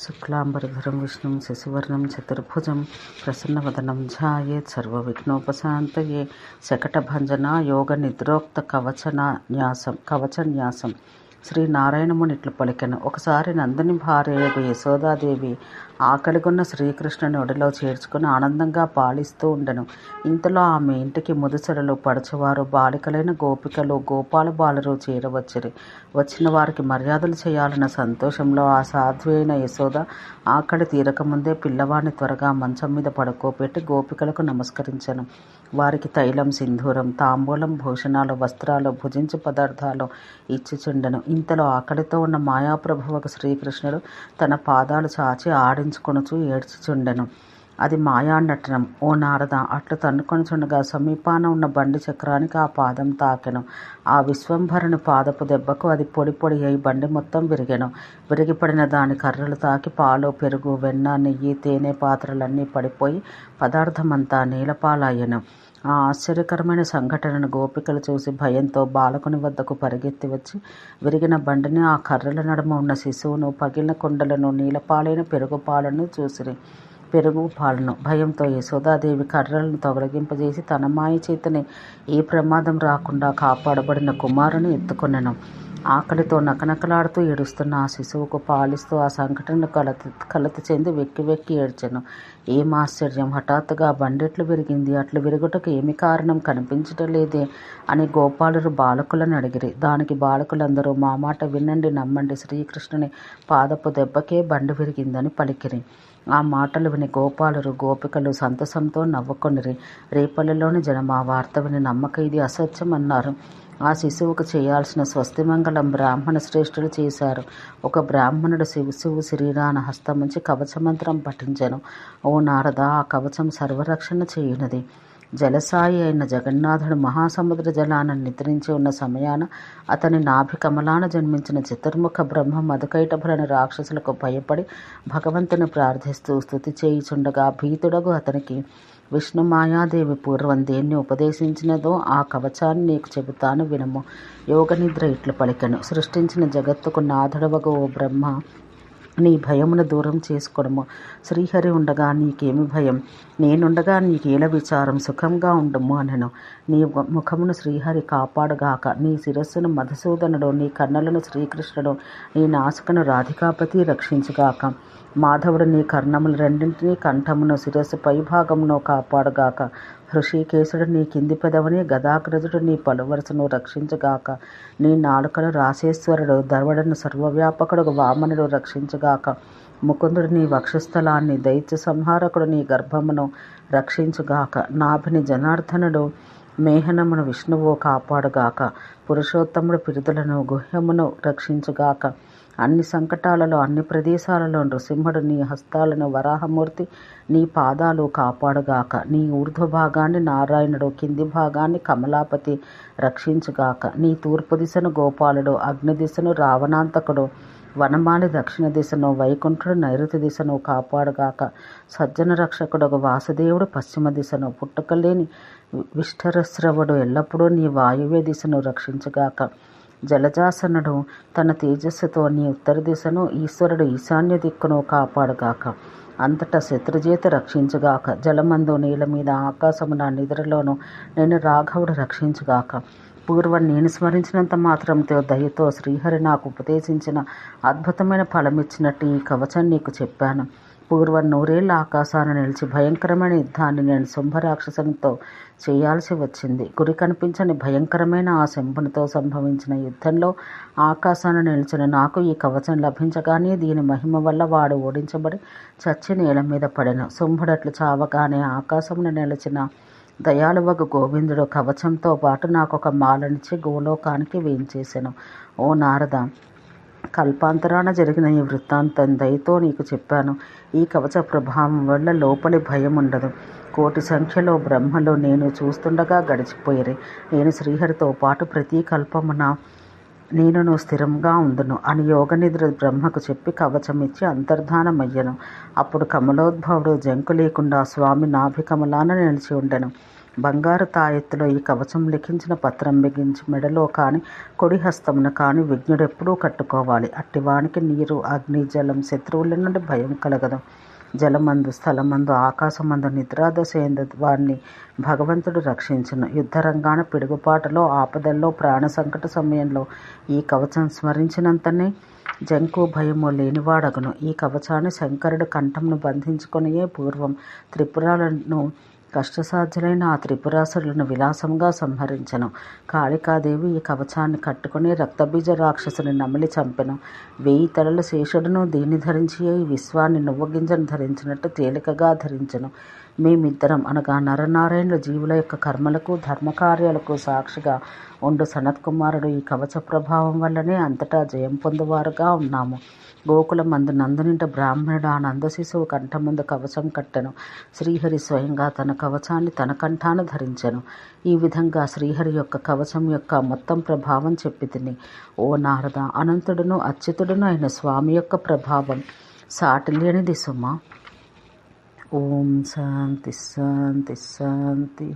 శుక్లాంబరధరం విష్ణుం శశివర్ణం చతుర్భుజం ప్రసన్నవదనం ధ్యాయేత్ సర్వవిఘ్నోపశాంతయే శకటభంజన యోగ నిద్రోక్త కవచన్యాసం శ్రీ నారాయణముని ఇట్లు పలికెను. ఒకసారి నందుని భార్యయగు యశోదాదేవి ఆకలిగొన్న శ్రీకృష్ణుని ఒడిలో చేర్చుకుని ఆనందంగా పాలిస్తూ ఉండెను. ఇంతలో ఆమె ఇంటికి ముదుసరలు పడచువారు బాలికలైన గోపికలు గోపాల బాలురు చేరవచ్చిరి. వచ్చిన వారికి మర్యాదలు చేయాలన్న సంతోషంలో ఆ సాధ్వి అయిన యశోద ఆకలి తీరకముందే పిల్లవాడిని త్వరగా మంచం మీద పడుకోపెట్టి గోపికలకు నమస్కరించెను. వారికి తైలం, సింధూరం, తాంబూలం, భూషణాలు, వస్త్రాలు, భుజించు పదార్థాలు ఇచ్చిచుండెను. ఇంతలో ఆకలితో ఉన్న మాయాప్రభువకు శ్రీకృష్ణుడు తన పాదాలు చాచి ఆడించుకొనుచు ఏడ్చిచుండెను. అది మాయానటనం. ఓ నారద, అట్లు తన్నుకొనుచుండగా సమీపాన ఉన్న బండి చక్రానికి ఆ పాదం తాకెను. ఆ విశ్వంభరుని పాదపు దెబ్బకు అది పొడి పొడి అయి బండి మొత్తం విరిగెను. విరిగిపడిన దాని కర్రలు తాకి పాలు, పెరుగు, వెన్న, నెయ్యి, తేనె పాత్రలన్నీ పడిపోయి పదార్థమంతా నీలపాలయ్యెను. ఆ ఆశ్చర్యకరమైన సంఘటనను గోపికలు చూసి భయంతో బాలకుని వద్దకు పరిగెత్తి వచ్చి విరిగిన బండిని, ఆ కర్రల నడుమ ఉన్న శిశువును, పగిలిన కుండలను, నీలపాలైన పెరుగు పాలను భయంతో యశోదాదేవి కర్రలను తొలగింపజేసి తన మాయ చేతనే ఏ ప్రమాదం రాకుండా కాపాడబడిన కుమారుని ఎత్తుకొనెను. ఆకలితో నకనకలాడుతూ ఏడుస్తున్న ఆ శిశువుకు పాలిస్తూ ఆ సంఘటనను కలత చెంది వెక్కి వెక్కి ఏడ్చెను. ఏం ఆశ్చర్యం! హఠాత్తుగా బండెట్లు విరిగింది, అట్లు విరుగుటకు ఏమి కారణం కనిపించటలేదే అని గోపాలురు బాలకులను అడిగిరి. దానికి బాలకులందరూ మా మాట వినండి, నమ్మండి, శ్రీకృష్ణుని పాదపు దెబ్బకే బండి విరిగిందని పలికిరి. ఆ మాటలు విని గోపాలురు గోపికలు సంతసంతో నవ్వుకొనిరి. రేపల్లెలోని జనం ఆ వార్త విని నమ్మక ఇది అసత్యం అన్నారు. ఆ శిశువుకు చేయాల్సిన స్వస్తిమంగళం బ్రాహ్మణ శ్రేష్ఠులు చేశారు. ఒక బ్రాహ్మణుడు శిశువు శరీరాన హస్తముంచి కవచమంత్రం పఠించెను. ఓ నారద, ఆ కవచం సర్వరక్షణ చేయునది. జలసాయి అయిన జగన్నాథుడు మహాసముద్ర జలాన నిద్రించి ఉన్న సమయాన అతని నాభి కమలాన జన్మించిన చతుర్ముఖ బ్రహ్మ మధుకైటభులని రాక్షసులకు భయపడి భగవంతుని ప్రార్థిస్తూ స్తుతి చేయుచుండగా భీతుడగు అతనికి విష్ణు మాయాదేవి పూర్వం దేన్ని ఉపదేశించినదో ఆ కవచాన్ని నీకు చెబుతాను వినము. యోగనిద్ర ఇట్లు పలికెను. సృష్టించిన జగత్తుకు నాథుడవగు ఓ బ్రహ్మ, నీ భయమును దూరం చేసుకొనుము. శ్రీహరి ఉండగా నీకేమి భయం? నేనుండగా నీకేల విచారం? సుఖంగా ఉండుము అనెను. నీ ముఖమును శ్రీహరి కాపాడుగాక. నీ శిరస్సును మధుసూదనుడు, నీ కన్నులను శ్రీకృష్ణుడు, నీ నాసికను రాధికాపతి రక్షించుగాక. మాధవుడు నీ కర్ణములు రెండింటినీ, కంఠమును, శిరస్సు పైభాగమును కాపాడుగాక. హృషికేశుడు నీ కింది పెదవిని, గదాగ్రజుడు నీ పలువరసను రక్షించుగాక. నీ నాలుకను రాసేశ్వరుడు, ధర్వడను సర్వవ్యాపకుడు వామనుడు రక్షించుగాక. ముకుందుడు నీ వక్షస్థలాన్ని, దైత్య సంహారకుడు నీ గర్భమును రక్షించుగాక. నాభిని జనార్దనుడు, మేహనమును విష్ణువు కాపాడుగాక. పురుషోత్తముడు పిరుదులను, గుహ్యమును రక్షించుగాక. అన్ని సంకటాలలో, అన్ని ప్రదేశాలలో నృసింహుడు నీ హస్తాలను, వరాహమూర్తి నీ పాదాలు కాపాడుగాక. నీ ఊర్ధ్వ భాగాన్ని నారాయణుడు, కింది భాగాన్ని కమలాపతి రక్షించుగాక. నీ తూర్పు దిశను గోపాలుడు, అగ్ని దిశను రావణాంతకుడు, వనమాలి దక్షిణ దిశను, వైకుంఠుడు నైరుతి దిశను కాపాడుగాక. సజ్జన రక్షకుడు వాసుదేవుడు పశ్చిమ దిశను, పుట్టుకలేని విష్ఠరస్రవుడు ఎల్లప్పుడూ నీ వాయువ్య దిశను రక్షించుగాక. జలజాసనుడు తన తేజస్సుతో నీ ఉత్తర దిశను, ఈశ్వరుడు ఈశాన్య దిక్కును కాపాడుగాక. అంతటా శత్రుజేత రక్షించుగాక. జలమందు, నీళ్ళ మీద, ఆకాశమున, నిద్రలోను నేను రాఘవుడు రక్షించుగాక. పూర్వం నేను స్మరించినంత మాత్రంతో దయతో శ్రీహరి నాకు ఉపదేశించిన అద్భుతమైన ఫలమిచ్చినట్టు ఈ కవచం నీకు చెప్పాను. పూర్వం 100 ఏళ్ల ఆకాశాన్ని నిలిచి భయంకరమైన యుద్ధాన్ని నేను శుంభరాక్షసునితో చేయాల్సి వచ్చింది. గురి కనిపించని భయంకరమైన ఆ శంభునితో సంభవించిన యుద్ధంలో ఆకాశాన్ని నిలిచిన నాకు ఈ కవచం లభించగానే దీని మహిమ వల్ల వాడు ఓడించబడి చచ్చి నేల మీద పడెను. శుంభుడట్లు చావగానే ఆకాశమును నిలిచిన దయాళువగు గోవిందుడు కవచంతో పాటు నాకొక మాలనిచ్చి గోలోకానికి వేయించేసెను. ఓ నారద, కల్పాంతరాన జరిగిన ఈ వృత్తాంతం దయతో నీకు చెప్పాను. ఈ కవచ ప్రభావం వల్ల లోపలి భయం ఉండదు. 1,000,000 సంఖ్యలో బ్రహ్మలు నేను చూస్తుండగా గడిచిపోయిరి. నేను శ్రీహరితో పాటు ప్రతి కల్పమున నేనును స్థిరంగా ఉందును అని యోగనిద్ర బ్రహ్మకు చెప్పి కవచమిచ్చి అంతర్ధానమయ్యను. అప్పుడు కమలోద్భవుడు జంకు లేకుండా స్వామి నాభి కమలాన నిలిచి ఉండెను. బంగారు తాయెత్తులో ఈ కవచం లిఖించిన పత్రం బిగించి మెడలో కాని కొడి హస్తమున కాని విఘ్నుడెప్పుడూ కట్టుకోవాలి. అట్టివానికి నీరు, అగ్ని, జలం, శత్రువుల నుండి భయం కలగదు. జలమందు, స్థలమందు, ఆకాశమందు నిద్రాదశ ఎందు వారిని భగవంతుడు రక్షించును. యుద్ధరంగాన, పిడుగుపాటులో, ఆపదల్లో, ప్రాణ సంకట సమయంలో ఈ కవచం స్మరించినంతనే జంకు భయము లేనివాడగును. ఈ కవచాన్ని శంకరుడు కంఠమును బంధించుకొనియే పూర్వం త్రిపురాలను కష్టసాధ్యులైన ఆ త్రిపురాసురులను విలాసంగా సంహరించెను. కాళికాదేవి ఈ కవచాన్ని కట్టుకుని రక్తబీజ రాక్షసుని నమిలి చంపెను. 1000 తలల శేషుడును దీన్ని ధరించి ఈ విశ్వాన్ని నువ్వుగింజను ధరించినట్టు తేలికగా ధరించెను. మేమిద్దరం అనగా నరనారాయణుల జీవుల యొక్క కర్మలకు, ధర్మకార్యాలకు సాక్షిగా ఉండు సనత్కుమారుడు ఈ కవచ ప్రభావం వల్లనే అంతటా జయం పొందువారుగా ఉన్నాము. గోకులమందు నందునింట బ్రాహ్మణుడు ఆ నందశిశువు కంఠముందు కవచం కట్టెను. శ్రీహరి స్వయంగా తన కవచాన్ని తన కంఠాన ధరించెను. ఈ విధంగా శ్రీహరి యొక్క కవచం యొక్క మొత్తం ప్రభావం చెప్పి తిని. ఓ నారద, అనంతుడును అచ్యుతుడును అయిన స్వామి యొక్క ప్రభావం సాటి లేనిది సుమా. ఓం శాంతి శాంతి శాంతి.